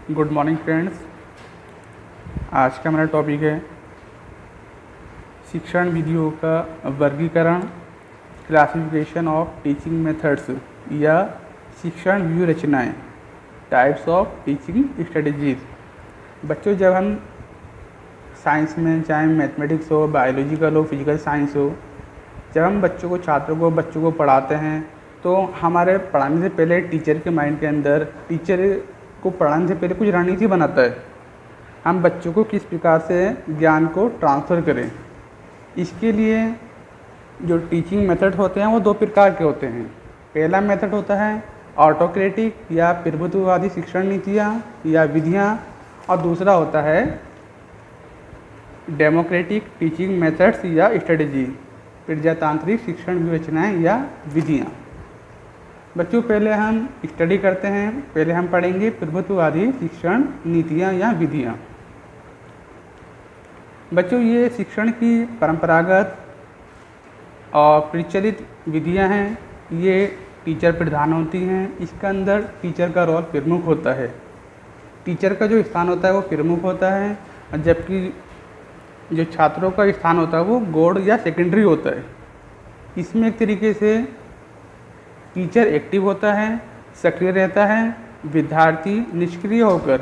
Good morning friends. आज का हमारा टॉपिक है शिक्षण विधियों का वर्गीकरण, क्लासिफिकेशन ऑफ टीचिंग मेथड्स या शिक्षण व्यू रचनाएं, टाइप्स ऑफ टीचिंग स्ट्रेटजीज। बच्चों, जब हम साइंस में, चाहे मैथमेटिक्स हो, बायोलॉजिकल हो, फिजिकल साइंस हो, जब हम छात्रों को पढ़ाते हैं तो हमारे पढ़ाने से पहले टीचर के माइंड के अंदर, टीचर को पढ़ाने से पहले कुछ रणनीति बनाता है। हम बच्चों को किस प्रकार से ज्ञान को ट्रांसफ़र करें। इसके लिए जो टीचिंग मेथड होते हैं वो दो प्रकार के होते हैं। पहला मेथड होता है ऑटोक्रेटिक या प्रभुत्ववादी शिक्षण नीतियाँ या विधियाँ, और दूसरा होता है डेमोक्रेटिक टीचिंग मेथड्स या स्ट्रेटजी, प्रजातांत्रिक शिक्षण विवेचनाएँ या विधियाँ। बच्चों, पहले हम स्टडी करते हैं। पहले हम पढ़ेंगे प्रभुत्ववादी शिक्षण नीतियाँ या विधियाँ। बच्चों, ये शिक्षण की परंपरागत और प्रचलित विधियाँ हैं। ये टीचर प्रधान होती हैं। इसके अंदर टीचर का रोल प्रमुख होता है। टीचर का जो स्थान होता है वो प्रमुख होता है, जबकि जो छात्रों का स्थान होता है वो गौड़ या सेकेंडरी होता है। इसमें एक तरीके से टीचर एक्टिव होता है, सक्रिय रहता है, विद्यार्थी निष्क्रिय होकर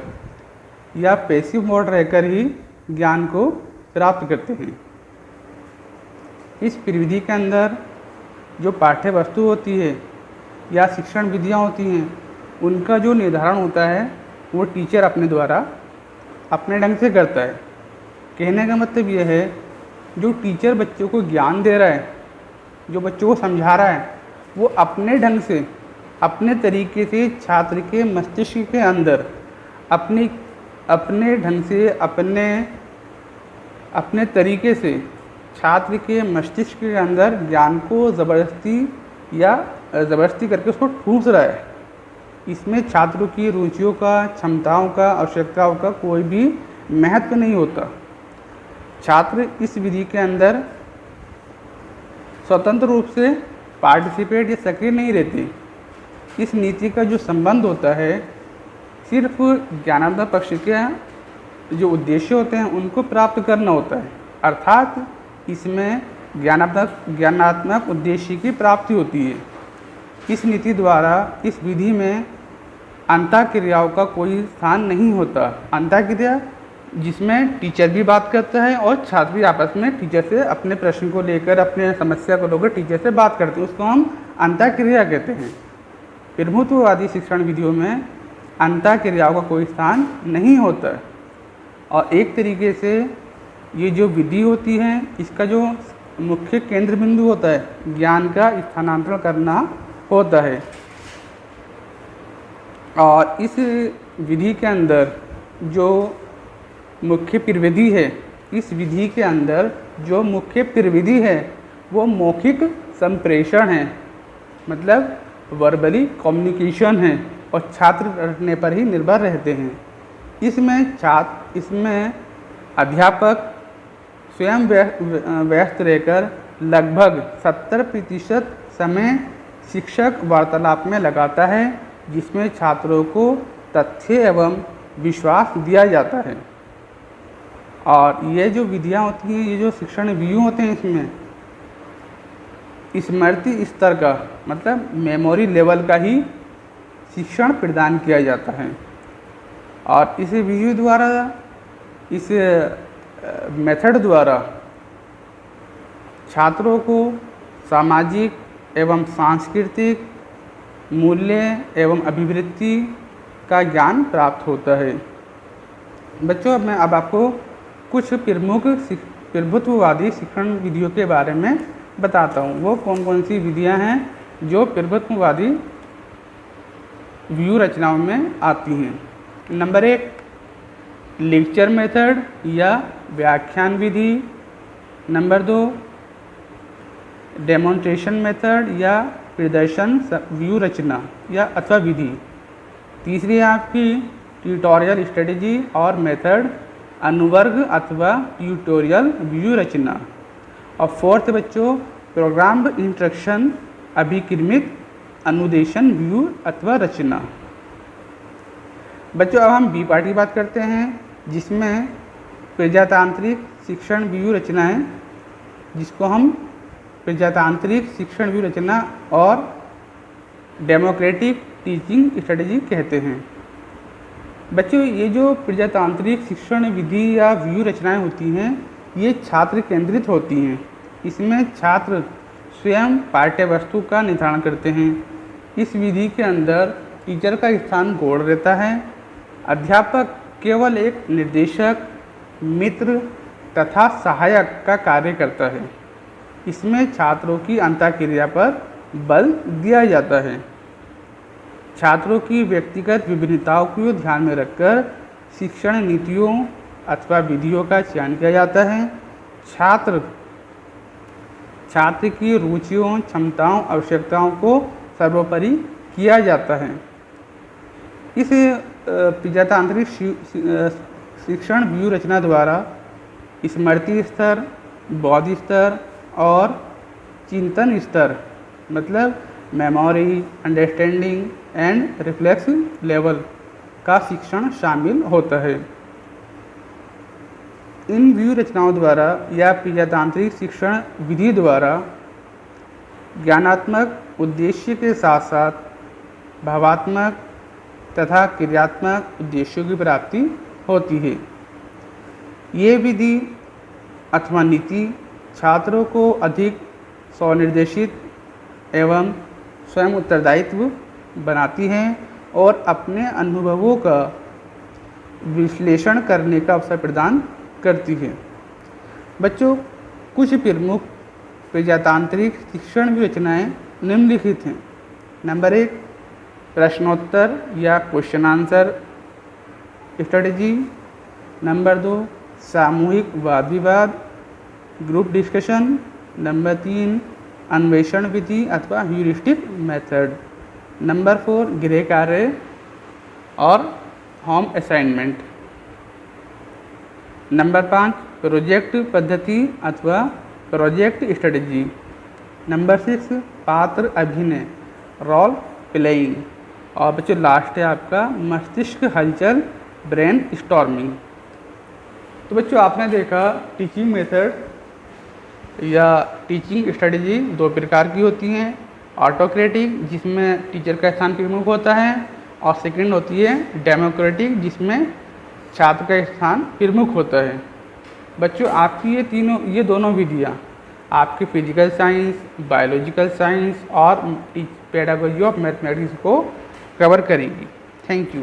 या पैसिव मोड रहकर ही ज्ञान को प्राप्त करते हैं। इस प्रविधि के अंदर जो पाठ्य वस्तु होती है या शिक्षण विधियाँ होती हैं, उनका जो निर्धारण होता है वो टीचर अपने द्वारा अपने ढंग से करता है। कहने का मतलब यह है, जो टीचर बच्चों को ज्ञान दे रहा है, जो बच्चों को समझा रहा है, वो अपने ढंग से, अपने तरीके से छात्र के मस्तिष्क के अंदर अपने ढंग से, अपने तरीके से छात्र के मस्तिष्क के अंदर ज्ञान को ज़बरदस्ती करके उसको ठूंस रहा है। इसमें छात्रों की रुचियों का, क्षमताओं का, आवश्यकताओं का कोई भी महत्व नहीं होता। छात्र इस विधि के अंदर स्वतंत्र रूप से पार्टिसिपेट या सक्रिय नहीं रहते। इस नीति का जो संबंध होता है सिर्फ ज्ञानात्मक पक्ष के जो उद्देश्य होते हैं उनको प्राप्त करना होता है, अर्थात इसमें ज्ञानात्मक उद्देश्य की प्राप्ति होती है। इस नीति द्वारा इस विधि में अंतःक्रियाओं का कोई स्थान नहीं होता। अंतःक्रिया जिसमें टीचर भी बात करता है और छात्र भी आपस में टीचर से अपने प्रश्न को लेकर, अपने समस्या को लेकर टीचर से बात करते हैं, उसको हम अंतःक्रिया कहते हैं। प्रभुत्ववादी शिक्षण विधियों में अंतःक्रियाओं का कोई स्थान नहीं होता। और एक तरीके से ये जो विधि होती है, इसका जो मुख्य केंद्र बिंदु होता है, ज्ञान का स्थानांतरण करना होता है। और इस विधि के अंदर जो मुख्य प्रविधि है, इस विधि के अंदर जो मुख्य प्रविधि है वो मौखिक संप्रेषण है, मतलब वर्बली कम्युनिकेशन है, और छात्र रटने पर ही निर्भर रहते हैं। इसमें अध्यापक स्वयं व्यस्त रहकर लगभग 70% समय शिक्षक वार्तालाप में लगाता है, जिसमें छात्रों को तथ्य एवं विश्वास दिया जाता है। और ये जो विधियाँ होती हैं, ये जो शिक्षण व्यू होते हैं, इसमें स्मृति स्तर का, मतलब मेमोरी लेवल का ही शिक्षण प्रदान किया जाता है। और इस व्यू द्वारा, इस मेथड द्वारा छात्रों को सामाजिक एवं सांस्कृतिक मूल्य एवं अभिवृत्ति का ज्ञान प्राप्त होता है। बच्चों, अब मैं आपको कुछ प्रमुख प्रभुत्ववादी शिक्षण विधियों के बारे में बताता हूँ। वो कौन कौन सी विधियाँ हैं जो प्रभुत्ववादी व्यू रचनाओं में आती हैं। नंबर 1, लेक्चर मेथड या व्याख्यान विधि। नंबर 2, डेमोन्स्ट्रेशन मेथड या प्रदर्शन व्यू रचना या अथवा विधि। तीसरी है आपकी ट्यूटोरियल स्ट्रेटजी और मेथड, अनुवर्ग अथवा ट्यूटोरियल व्यू रचना। और फोर्थ बच्चों, प्रोग्राम्ड इंस्ट्रक्शन अभिक्रमित अनुदेशन व्यू अथवा रचना। बच्चों अब हम बी पार्ट की बात करते हैं, जिसमें प्रजातांत्रिक शिक्षण व्यू रचनाएं, जिसको हम प्रजातांत्रिक शिक्षण व्यू रचना और डेमोक्रेटिक टीचिंग स्ट्रेटजी कहते हैं। बच्चों ये जो प्रजातांत्रिक शिक्षण विधि या व्यू रचनाएं होती हैं, ये छात्र केंद्रित होती हैं। इसमें छात्र स्वयं पाठ्य वस्तु का निर्धारण करते हैं। इस विधि के अंदर टीचर का स्थान गौण रहता है। अध्यापक केवल एक निर्देशक, मित्र तथा सहायक का कार्य करता है। इसमें छात्रों की अंतःक्रिया पर बल दिया जाता है। छात्रों की व्यक्तिगत विभिन्नताओं को ध्यान में रखकर शिक्षण नीतियों अथवा विधियों का चयन किया जाता है। छात्र की रुचियों, क्षमताओं, आवश्यकताओं को सर्वोपरि किया जाता है। इस प्रजातांत्रिक शिक्षण व्यू रचना द्वारा स्मृति स्तर, बौद्ध स्तर और चिंतन स्तर, मतलब memory, understanding and reflex level का शिक्षण शामिल होता है। इन व्यू रचनाओं द्वारा या प्रजातांत्रिक शिक्षण विधि द्वारा ज्ञानात्मक उद्देश्य के साथ साथ भावात्मक तथा क्रियात्मक उद्देश्यों की प्राप्ति होती है। ये विधि अथवा नीति छात्रों को अधिक स्वनिर्देशित एवं स्वयं उत्तरदायित्व बनाती हैं और अपने अनुभवों का विश्लेषण करने का अवसर प्रदान करती है। बच्चों कुछ प्रमुख प्रजातांत्रिक शिक्षण रचनाएं निम्नलिखित हैं। नंबर 1 प्रश्नोत्तर या क्वेश्चन आंसर स्ट्रेटजी। नंबर 2 सामूहिक वाद विवाद, ग्रुप डिस्कशन। नंबर 3 अन्वेषण विधि अथवा ह्यूरिस्टिक मेथड। नंबर 4 गृह कार्य और होम असाइनमेंट। नंबर 5 प्रोजेक्ट पद्धति अथवा प्रोजेक्ट स्ट्रेटजी। नंबर 6 पात्र अभिनय, रोल प्लेइंग। और बच्चों लास्ट है आपका मस्तिष्क हलचल, ब्रेन स्टॉर्मिंग। तो बच्चों आपने देखा टीचिंग मेथड या टीचिंग स्ट्रेटजी दो प्रकार की होती हैं। ऑटोक्रेटिक, जिसमें टीचर का स्थान प्रमुख होता है, और सेकंड होती है डेमोक्रेटिक, जिसमें छात्र का स्थान प्रमुख होता है। बच्चों आपकी ये दोनों विधियाँ आपके फिजिकल साइंस, बायोलॉजिकल साइंस और पेडागोजी ऑफ मैथमेटिक्स को कवर करेंगी। Thank you.